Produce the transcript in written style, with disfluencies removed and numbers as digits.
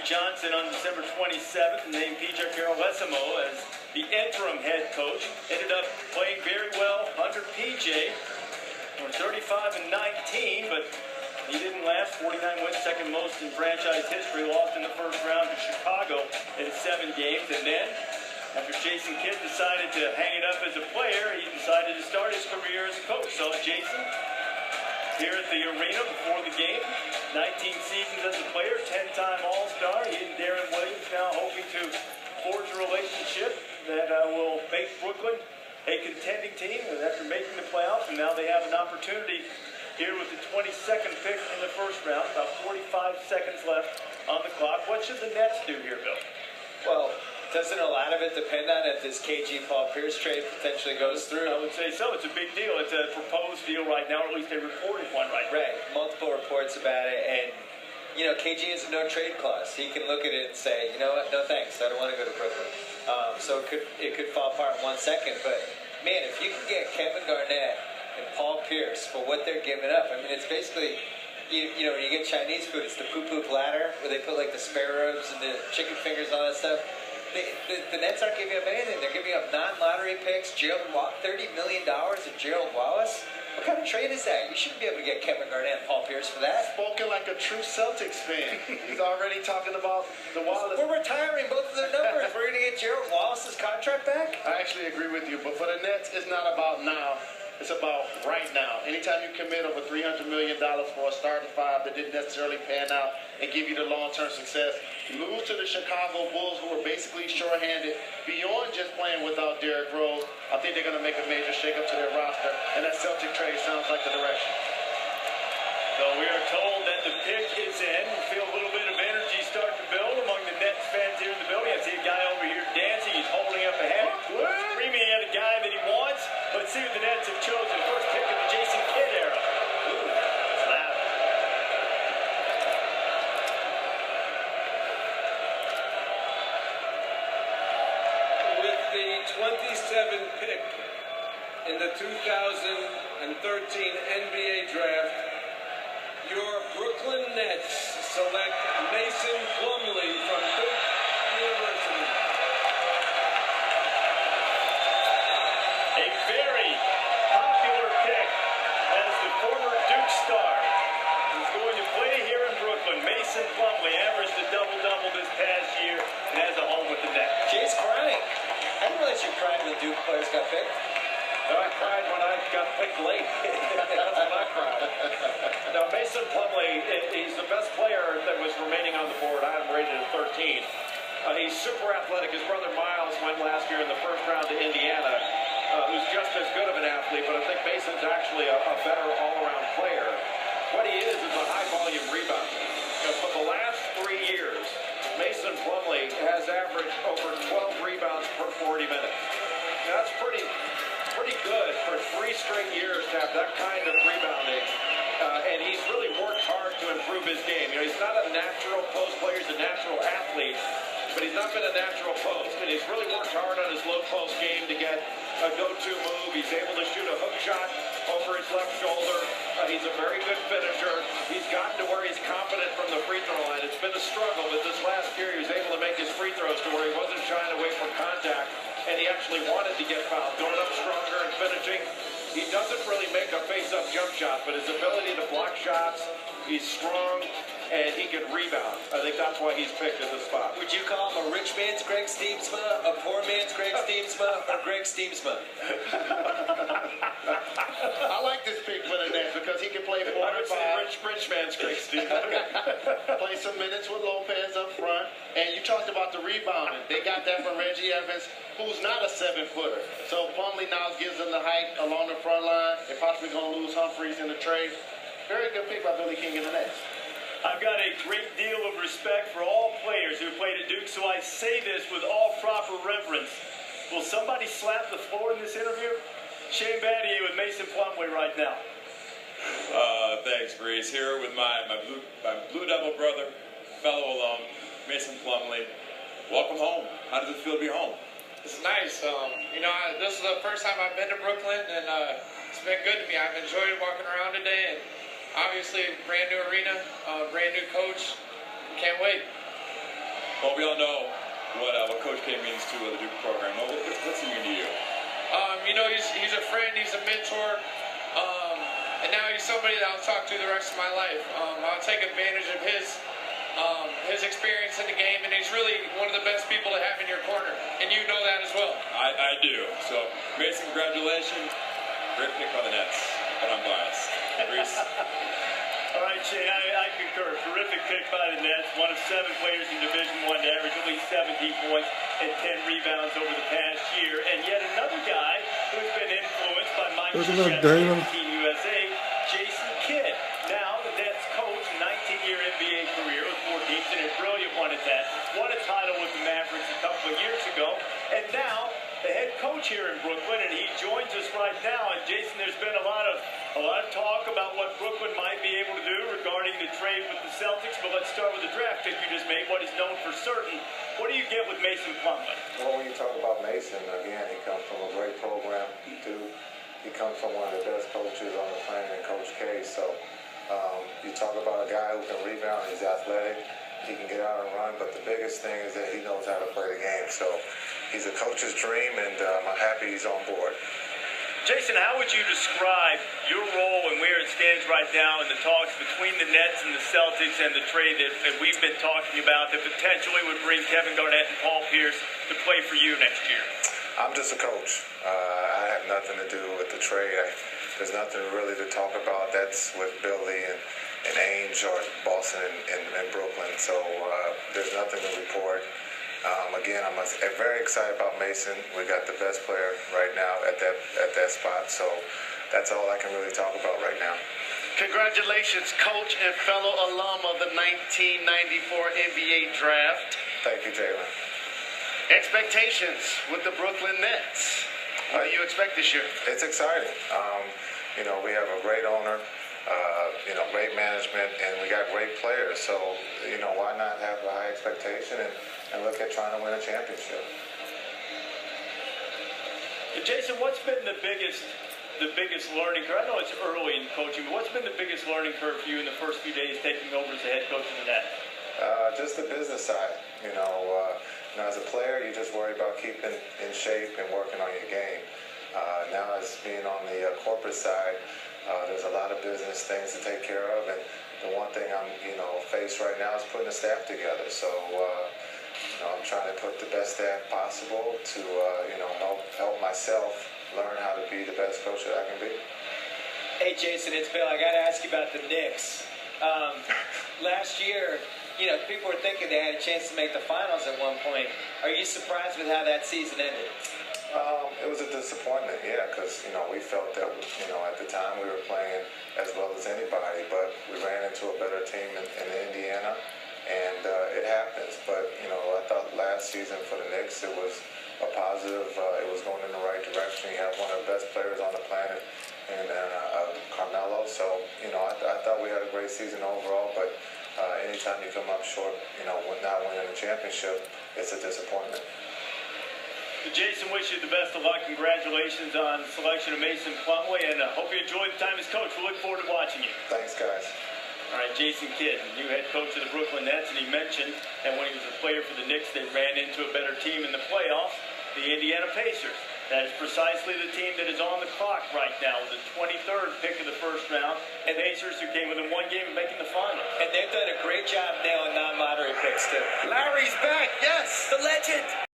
Johnson on December 27th and named PJ Carolesimo as the interim head coach. Ended up playing very well under PJ. 35-19, but he didn't last. 49 wins, second most in franchise history. Lost in the first round to Chicago in 7 games. And then, after Jason Kidd decided to hang it up as a player, he decided to start his career as a coach. Saw Jason here at the arena before the game. 19 seasons as a player, 10-time All-Star. He and Darren Williams now hoping to forge a relationship that will make Brooklyn a contending team after making the playoffs, and now they have an opportunity here with the 22nd pick in the first round. About 45 seconds left on the clock. What should the Nets do here, Bill? Well, doesn't a lot of it depend on if this KG Paul Pierce trade potentially goes through? I would say so. It's a big deal. It's a proposed deal right now, or at least a reported one right now. Right. Multiple reports about it, and you know, KG has a no-trade clause. He can look at it and say, you know what, no thanks, I don't want to go to Brooklyn. So it could fall apart in 1 second. But, man, if you can get Kevin Garnett and Paul Pierce for what they're giving up, I mean, it's basically, you know, when you get Chinese food, it's the poo-poo platter where they put, like, the spare ribs and the chicken fingers and all that stuff. The Nets aren't giving up anything. They're giving up non-lottery picks, $30 million of Gerald Wallace. What kind of trade is that? You shouldn't be able to get Kevin Garnett and Paul Pierce for that. Spoken like a true Celtics fan. He's already talking about the Wallace. We're retiring both of their numbers. We're going to get Gerald Wallace's contract back? I actually agree with you. But for the Nets, it's not about now. It's about right now. Anytime you commit over $300 million for a starting five that didn't necessarily pan out and give you the long-term success, lose to the Chicago Bulls, who are basically short-handed, beyond just playing without Derrick Rose, I think they're going to make a major shake-up to their roster, and that Celtic trade sounds like the direction. So we are told that the pick is in. We feel a little bit of energy start to build among the Nets fans here in the building. I see a guy over here dancing. He's holding up a hat, screaming at a guy that he wants. Let's see what the Nets have chosen. First pick of the Jason Kidd era. Ooh, that's loud. With the 27th pick in the 2013 NBA Draft, your Brooklyn Nets select Mason Plumlee from Duke University. A very popular pick as the former Duke star. He's going to play here in Brooklyn. Mason Plumlee averaged a double-double this past year and has a home with the Nets. Jay's crying. I didn't realize you cried when Duke players got picked. No, I cried when I got picked late. That's when I cried. Now, Mason Plumlee, he's the best player that was remaining on the board. I have him rated at 13. He's super athletic. His brother Miles went last year in the first round to Indiana, who's just as good of an athlete, but I think Mason's actually a better all-around player. What he is a high-volume rebounder. For the last 3 years, Mason Plumlee has averaged over 12 rebounds per 40 minutes. Now, that's pretty good for 3 straight years to have that kind of rebounding. And he's really worked hard to improve his game. You know, he's not a natural post player, he's a natural athlete, but he's not been a natural post. And he's really worked hard on his low post game to get a go-to move. He's able to shoot a hook shot over his left shoulder. He's a very good finisher. He's gotten to where he's confident from the free throw line. It's been a struggle, but this last year he was able to make his free throws to where he wasn't shying away from contact, and he actually wanted to get fouled, going up stronger and finishing. He doesn't really make a face-up jump shot, but his ability to block shots, he's strong, and he can rebound. I think that's why he's picked at the spot. Would you call him a rich man's Greg Steemsma, a poor man's Greg Steemsma, or Greg Steemsma? I like this pick for the Nets because he can play 4 I would and say 5. rich man's Greg Stevens. Play some minutes with Lopez up front. And you talked about the rebounding. They got that from Reggie Evans, who's not a 7-footer. So Plumlee now gives them the height along the front line. They're possibly going to lose Humphreys in the trade. Very good pick by Billy King in the Nets. I've got a great deal of respect for all players who played at Duke, so I say this with all proper reverence. Will somebody slap the floor in this interview? Shane Battier with Mason Plumlee right now. Thanks, Breeze. Here with my Blue Devil brother, fellow alum, Mason Plumlee. Welcome home. How does it feel to be home? It's nice. You know, this is the first time I've been to Brooklyn, and it's been good to me. I've enjoyed walking around today, and obviously, brand new arena, brand new coach. Can't wait. Well, we all know what Coach K means to the Duke program. What's he mean to you? He's a friend, he's a mentor, and now he's somebody that I'll talk to the rest of my life. I'll take advantage of his experience in the game, and he's really one of the best people to have in your corner, and you know that as well. I do. So, Mason, congratulations. Great pick by the Nets, but I'm biased. Reese? All right, Shane, I concur. Terrific pick by the Nets. One of 7 players in Division I to average at least 17 points and 10 rebounds over the past year. And yet another guy who's been influenced by Mike Krzyzewski and Team USA, Jason Kidd. Now the Nets coach, 19-year NBA career with 4 teams, and a brilliant one at that. Won a title with the Mavericks a couple of years ago. And now the head coach here in Brooklyn, and he joins us right now. And Jason, there's been a lot of talk about what Brooklyn might be able to do regarding the trade with the Celtics, but let's start with the draft pick you just made. What is known for certain? What do you get with Mason Plumlee? Well, when you talk about Mason, again, he comes from a great program. He comes from one of the best coaches on the planet, in Coach K. So you talk about a guy who can rebound. He's athletic. He can get out and run, but the biggest thing is that he knows how to play the game. So he's a coach's dream, and I'm happy he's on board. Jason, how would you describe your role and where it stands right now in the talks between the Nets and the Celtics and the trade that we've been talking about that potentially would bring Kevin Garnett and Paul Pierce to play for you next year? I'm just a coach. I have nothing to do with the trade. There's nothing really to talk about. That's with Billy and Ainge or Boston and Brooklyn. So there's nothing to report. Again, I'm very excited about Mason. We got the best player right now at that spot. So that's all I can really talk about right now. Congratulations, coach and fellow alum of the 1994 NBA draft. Thank you, Jalen. Expectations with the Brooklyn Nets. What do you expect this year? It's exciting. We have a great owner, great management, and we got great players. So, why not have a high expectation and look at trying to win a championship? Jason, what's been the biggest learning curve? I know it's early in coaching, but what's been the biggest learning curve for you in the first few days taking over as the head coach of the Nets? Just the business side. As a player, you just worry about keeping in shape and working on your game. Now, as being on the corporate side, there's a lot of business things to take care of, and the one thing I'm, faced right now is putting a staff together. So, I'm trying to put the best staff possible to, help myself learn how to be the best coach that I can be. Hey, Jason, it's Bill. I got to ask you about the Knicks. Last year, people were thinking they had a chance to make the finals at one point. Are you surprised with how that season ended? It was a disappointment, yeah, because, we felt that, at the time we were playing as well as anybody, but we ran into a better team in Indiana, and it happens. But, I thought last season for the Knicks, it was a positive. It was going in the right direction. You have one of the best players on the planet, and Carmelo. So, I thought we had a great season overall, but anytime you come up short, with not winning a championship, it's a disappointment. Jason, wish you the best of luck. Congratulations on the selection of Mason Plumlee, and hope you enjoy the time as coach. We look forward to watching you. Thanks, guys. All right, Jason Kidd, new head coach of the Brooklyn Nets, and he mentioned that when he was a player for the Knicks, they ran into a better team in the playoffs, the Indiana Pacers. That is precisely the team that is on the clock right now with the 23rd pick of the first round, and Pacers who came within one game of making the final. And they've done a great job nailing non-lottery picks, too. Larry's back, yes! The legend!